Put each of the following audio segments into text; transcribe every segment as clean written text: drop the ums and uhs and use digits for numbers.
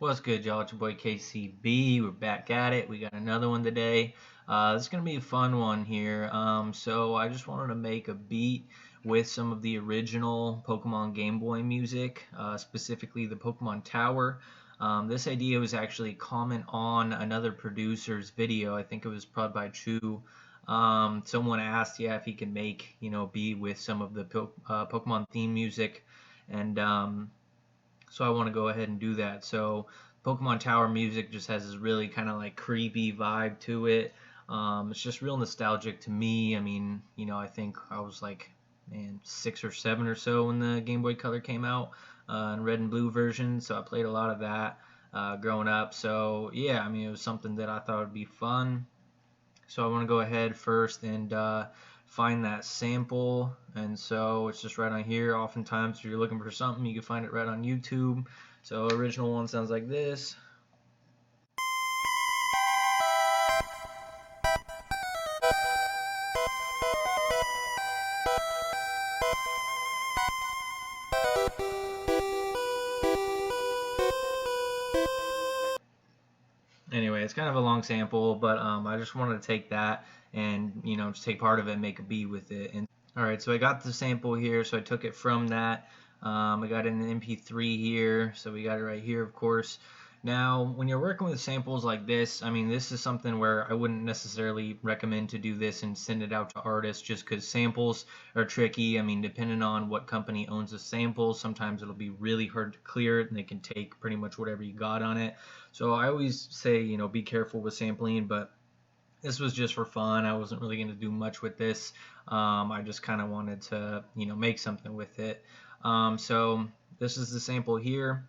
What's good, y'all? It's your boy KCB. We're back at it. We got another one today. This is gonna be a fun one here. So I just wanted to make a beat with some of the original Pokemon Game Boy music, specifically the Pokemon Tower. This idea was actually a comment on another producer's video. I think it was probably by Chu. Someone asked, yeah, if he could make, a beat with some of the Pokemon theme music, and so I want to go ahead and do that. So Pokemon Tower music just has this really kind of like creepy vibe to it. It's just real nostalgic to me. I mean, I think I was like, man, 6 or 7 or so when the Game Boy Color came out in red and blue version. So I played a lot of that growing up. So yeah, I mean, it was something that I thought would be fun. So I want to go ahead first and find that sample, and so it's just right on here. Oftentimes if you're looking for something, you can find it right on YouTube. So original one sounds like this. Anyway, it's kind of a long sample, but I just wanted to take that and just take part of it and make a beat with it. And all right, so I got the sample here, so I took it from that. I got it in an MP3 here, so we got it right here, of course. Now, when you're working with samples like this, I mean, this is something where I wouldn't necessarily recommend to do this and send it out to artists, just because samples are tricky. I mean, depending on what company owns the sample, sometimes it'll be really hard to clear it, and they can take pretty much whatever you got on it. So I always say, be careful with sampling, but this was just for fun. I wasn't really going to do much with this. I just kind of wanted to, make something with it. So this is the sample here.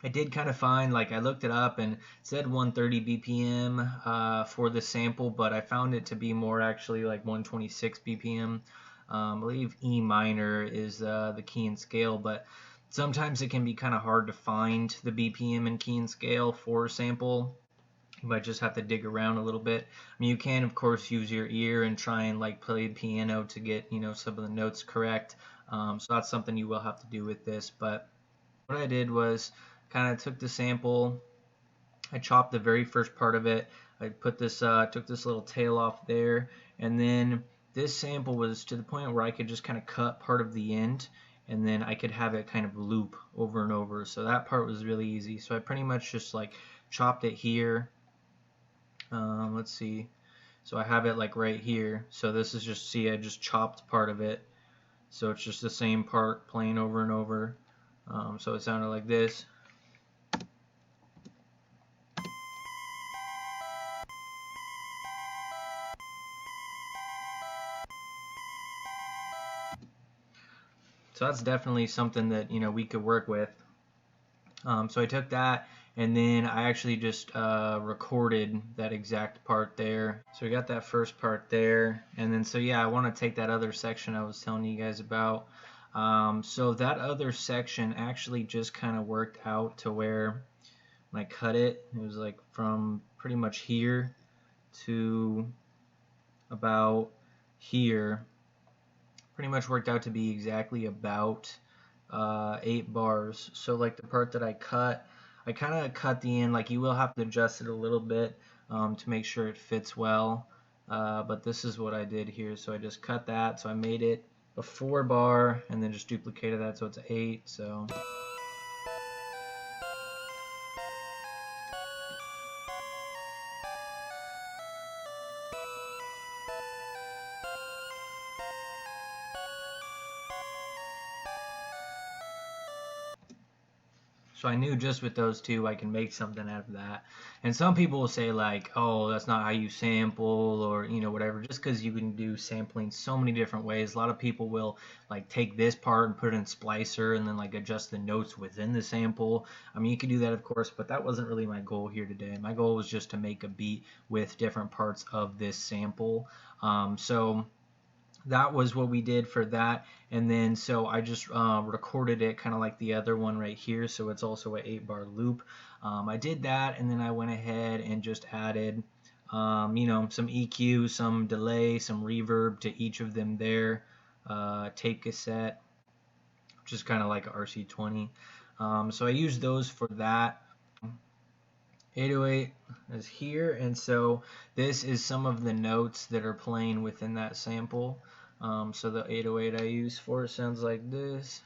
I did kind of find, like, I looked it up and it said 130 BPM for the sample, but I found it to be more actually like 126 BPM. I believe E minor is the key and scale, but sometimes it can be kind of hard to find the BPM and key and scale for a sample. You might just have to dig around a little bit. I mean, you can, of course, use your ear and try and like play the piano to get, some of the notes correct. So that's something you will have to do with this. But what I did was kind of took the sample. I chopped the very first part of it. I put this, took this little tail off there, and then this sample was to the point where I could just kind of cut part of the end, and then I could have it kind of loop over and over. So that part was really easy. So I pretty much just like chopped it here. Let's see. So I have it like right here. So this is just, see, I just chopped part of it. So it's just the same part playing over and over. So it sounded like this. So that's definitely something that we could work with. So I took that, and then I actually just recorded that exact part there. So we got that first part there, and then so yeah, I want to take that other section I was telling you guys about. So that other section actually just kind of worked out to where when I cut it, it was like from pretty much here to about here. Pretty much worked out to be exactly about 8 bars. So like the part that I cut, I kind of cut the end, like you will have to adjust it a little bit to make sure it fits well, but this is what I did here. So I just cut that, so I made it a 4 bar and then just duplicated that so it's 8. So I knew just with those two I can make something out of that. And some people will say like, oh, that's not how you sample, or whatever, just because you can do sampling so many different ways. A lot of people will like take this part and put it in Splicer and then like adjust the notes within the sample. I mean, you could do that, of course, but that wasn't really my goal here today. My goal was just to make a beat with different parts of this sample. So that was what we did for that. And then so I just recorded it kind of like the other one right here, so it's also an 8-bar loop. I did that, and then I went ahead and just added some EQ, some delay, some reverb to each of them there. Tape cassette, which is kind of like a RC20. So I used those for that. 808 is here, and so this is some of the notes that are playing within that sample. So the 808 I use for it sounds like this.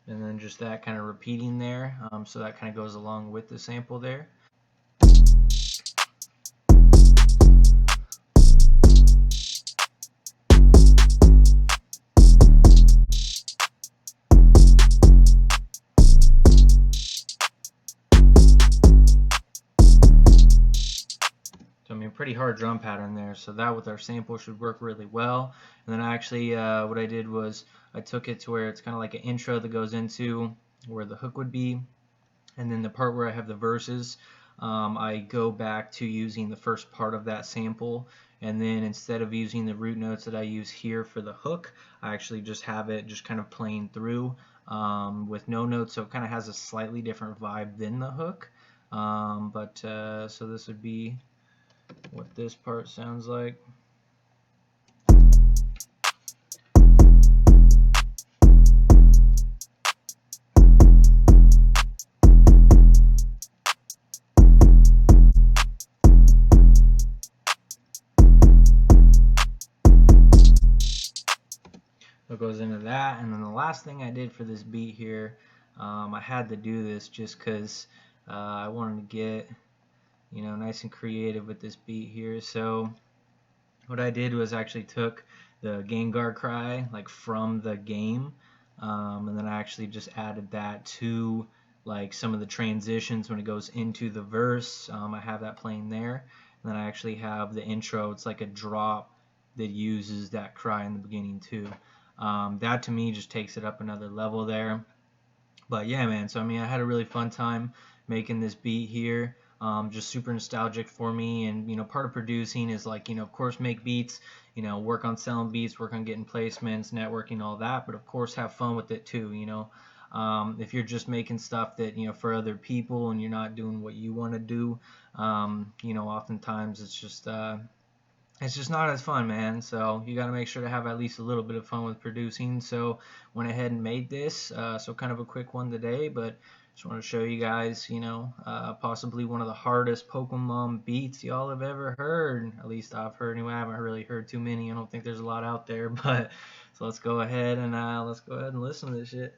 And then just that kind of repeating there, so that kind of goes along with the sample there. I mean, pretty hard drum pattern there, so that with our sample should work really well. And then actually what I did was I took it to where it's kind of like an intro that goes into where the hook would be, and then the part where I have the verses, I go back to using the first part of that sample, and then instead of using the root notes that I use here for the hook, I actually just have it just kind of playing through with no notes, so it kind of has a slightly different vibe than the hook. So this would be what this part sounds like. It goes into that, and then the last thing I did for this beat here, I had to do this just because I wanted to get, you know, nice and creative with this beat here. So what I did was actually took the Gengar cry like from the game, and then I actually just added that to like some of the transitions when it goes into the verse. I have that playing there, and then I actually have the intro. It's like a drop that uses that cry in the beginning too. That to me just takes it up another level there. But yeah, man, so I mean, I had a really fun time making this beat here. Just super nostalgic for me, and you know, part of producing is like, you know, of course make beats, you know, work on selling beats, work on getting placements, networking, all that, but of course have fun with it too, you know. If you're just making stuff that, you know, for other people and you're not doing what you want to do, you know, oftentimes it's just not as fun, man. So you got to make sure to have at least a little bit of fun with producing. So went ahead and made this. So kind of a quick one today, but just want to show you guys, you know, possibly one of the hardest Pokemon beats y'all have ever heard. At least I've heard. Anyway, I haven't really heard too many. I don't think there's a lot out there, but so let's go ahead and listen to this shit.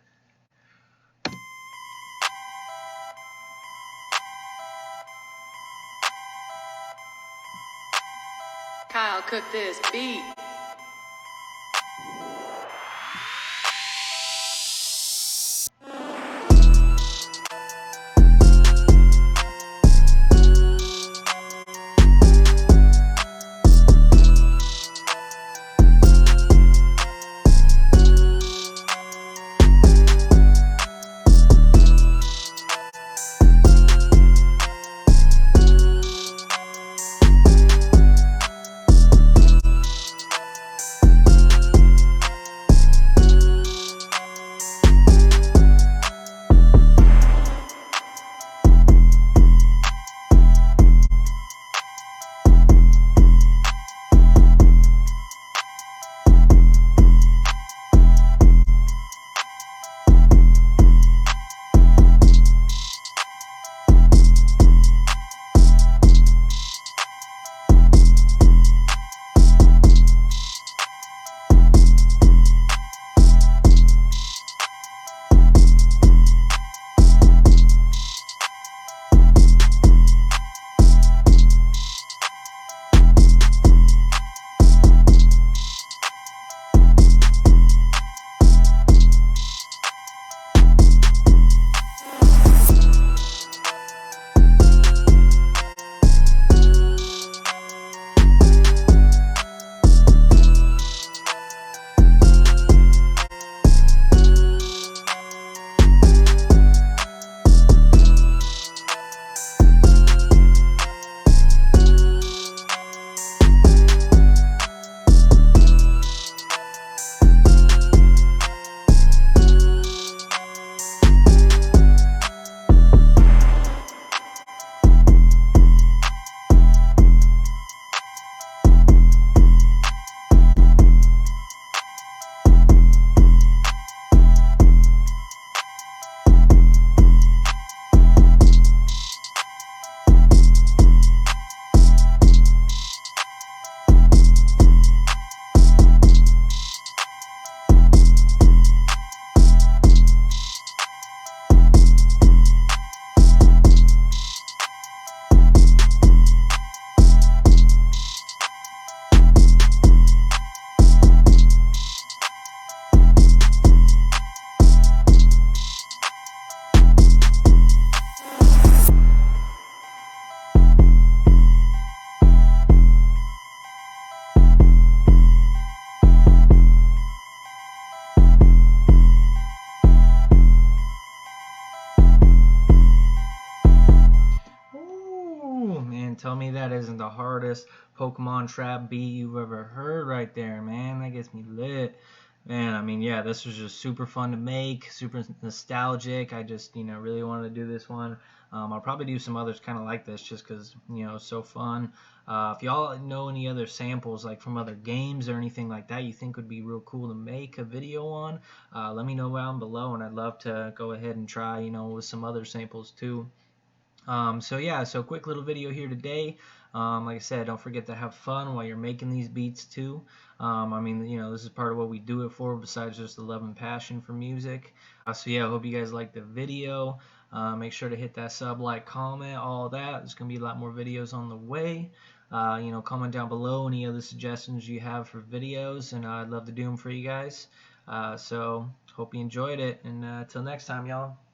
Kyle, cook this beat. hardest Pokemon trap beat you've ever heard right there, man. That gets me lit. Man, I mean, yeah, this was just super fun to make, super nostalgic. I just, really wanted to do this one. I'll probably do some others kind of like this just because, it's so fun. If y'all know any other samples, like from other games or anything like that, you think would be real cool to make a video on, let me know down below, and I'd love to go ahead and try, with some other samples too. So yeah, so quick little video here today. Like I said, don't forget to have fun while you're making these beats too. I mean, this is part of what we do it for, besides just the love and passion for music. So yeah, I hope you guys liked the video. Make sure to hit that sub, like, comment, all that. There's gonna be a lot more videos on the way. Comment down below any other suggestions you have for videos, and I'd love to do them for you guys. So hope you enjoyed it, and until next time, y'all.